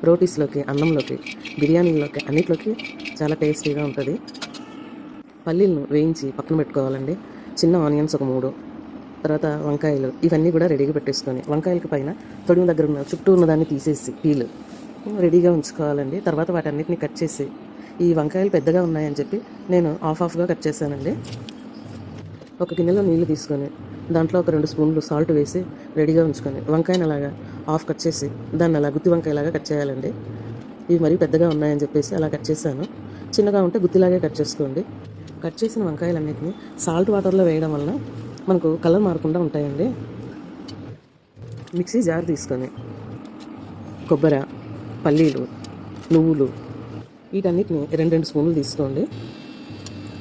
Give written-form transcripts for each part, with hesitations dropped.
రోటీస్లోకి, అన్నంలోకి, బిర్యానీలోకి అన్నిట్లోకి చాలా టేస్టీగా ఉంటుంది. పల్లీలను వేయించి పక్కన పెట్టుకోవాలండి. చిన్న ఆనియన్స్ ఒక 3, తర్వాత వంకాయలు ఇవన్నీ కూడా రెడీగా పెట్టేసుకొని, వంకాయలకి పైన తొడిమ దగ్గర ఉన్న చుట్టూ ఉన్నదాన్ని తీసేసి పీలు రెడీగా ఉంచుకోవాలండి. తర్వాత వాటన్నిటిని కట్ చేసి, ఈ వంకాయలు పెద్దగా ఉన్నాయని చెప్పి నేను హాఫ్గా కట్ చేశానండి. ఒక గిన్నెలో నీళ్లు తీసుకొని దాంట్లో ఒక 2 స్పూన్లు సాల్ట్ వేసి రెడీగా ఉంచుకొని, వంకాయని అలాగా హాఫ్ కట్ చేసి దాన్ని అలా గుత్తి వంకాయలాగా కట్ చేయాలండి. ఇవి మరీ పెద్దగా ఉన్నాయని చెప్పేసి అలా కట్ చేశాను. చిన్నగా ఉంటే గుత్తిలాగే కట్ చేసుకోండి. కట్ చేసిన వంకాయలన్నిటిని సాల్ట్ వాటర్లో వేయడం వలన మనకు కలర్ మారకుండా ఉంటాయండి. మిక్సీ జార్ తీసుకొని కొబ్బరి, పల్లీలు, నువ్వులు వీటన్నిటిని 2 స్పూన్లు తీసుకోండి.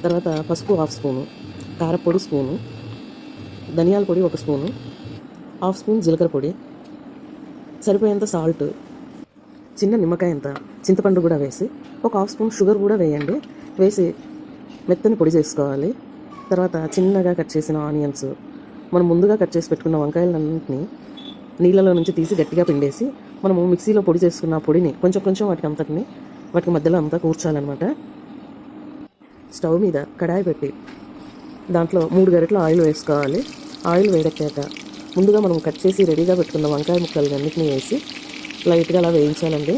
తర్వాత పసుపు 1/2 స్పూను, కారపొడి స్పూను, ధనియాల పొడి 1 స్పూను, 1/2 స్పూన్ జీలకర్ర పొడి, సరిపోయేంత సాల్ట్, చిన్న నిమ్మకాయ అంత చింతపండు కూడా వేసి ఒక 1/2 స్పూన్ షుగర్ కూడా వేయండి. వేసి మెత్తని పొడి చేసుకోవాలి. తర్వాత చిన్నగా కట్ చేసిన ఆనియన్స్, మనం ముందుగా కట్ చేసి పెట్టుకున్న వంకాయలన్నింటినీ నీళ్ళలో నుంచి తీసి గట్టిగా పిండేసి మనము మిక్సీలో పొడి చేసుకున్న పొడిని కొంచెం కొంచెం వాటికి మధ్యలో అంతా కూర్చాలన్నమాట. స్టవ్ మీద కడాయి పెట్టి దాంట్లో 3 గరిటెల ఆయిల్ వేసుకోవాలి. ఆయిల్ వేడెక్కాక ముందుగా మనం కట్ చేసి రెడీగా పెట్టుకున్న వంకాయ ముక్కలు అన్నింటినీ వేసి లైట్గా అలా వేయించాలండి.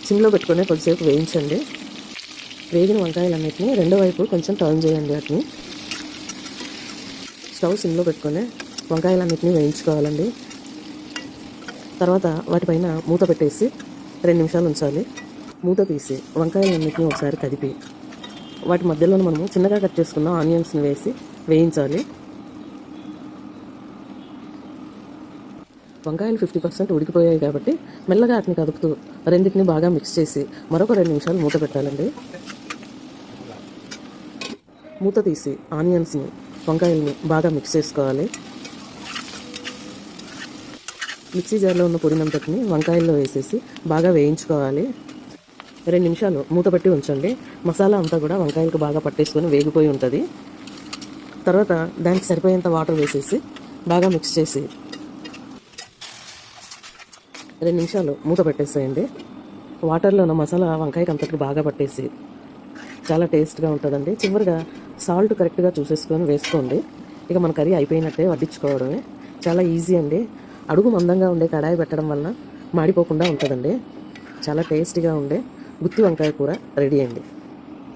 సిమ్లో పెట్టుకునే కొద్దిసేపు వేయించండి. వేగిన వంకాయలన్నింటినీ రెండో వైపు కొంచెం టర్న్ చేయండి. వాటిని స్టవ్ సిమ్లో పెట్టుకొని వంకాయలన్నింటినీ వేయించుకోవాలండి. తర్వాత వాటిపైన మూత పెట్టేసి 2 నిమిషాలు ఉంచాలి. మూత తీసి వంకాయలన్నింటినీ ఒకసారి కదిపి వాటి మధ్యలో మనము చిన్నగా కట్ చేసుకున్న ఆనియన్స్ని వేసి వేయించాలి. వంకాయలు 50% ఉడికిపోయాయి కాబట్టి మెల్లగా వాటిని కదుపుతూ రెండింటిని బాగా మిక్స్ చేసి మరొక 2 నిమిషాలు మూత పెట్టాలండి. మూత తీసి ఆనియన్స్ని, వంకాయల్ని బాగా మిక్స్ చేసుకోవాలి. మిక్సీ జార్లో ఉన్న పొడినంతటిని వంకాయల్లో వేసేసి బాగా వేయించుకోవాలి. 2 నిమిషాలు మూత పెట్టి ఉంచండి. మసాలా అంతా కూడా వంకాయలకు బాగా పట్టేసుకొని వేగిపోయి ఉంటుంది. తర్వాత దానికి సరిపోయేంత వాటర్ వేసేసి బాగా మిక్స్ చేసి 2 నిమిషాలు మూత పెట్టేసేయండి. వాటర్లో ఉన్న మసాలా వంకాయకి అంతటికి బాగా పట్టేసి చాలా టేస్ట్గా ఉంటుందండి. చివరిగా సాల్ట్ కరెక్ట్గా చూసేసుకొని వేసుకోండి. ఇక మన కర్రీ అయిపోయినట్టే వడ్డించుకోవడమే. చాలా ఈజీ అండి. అడుగు మందంగా ఉండే కడాయి పెట్టడం వలన మాడిపోకుండా ఉంటుందండి. చాలా టేస్టీగా ఉండే గుత్తి వంకాయ కూర రెడీ అండి.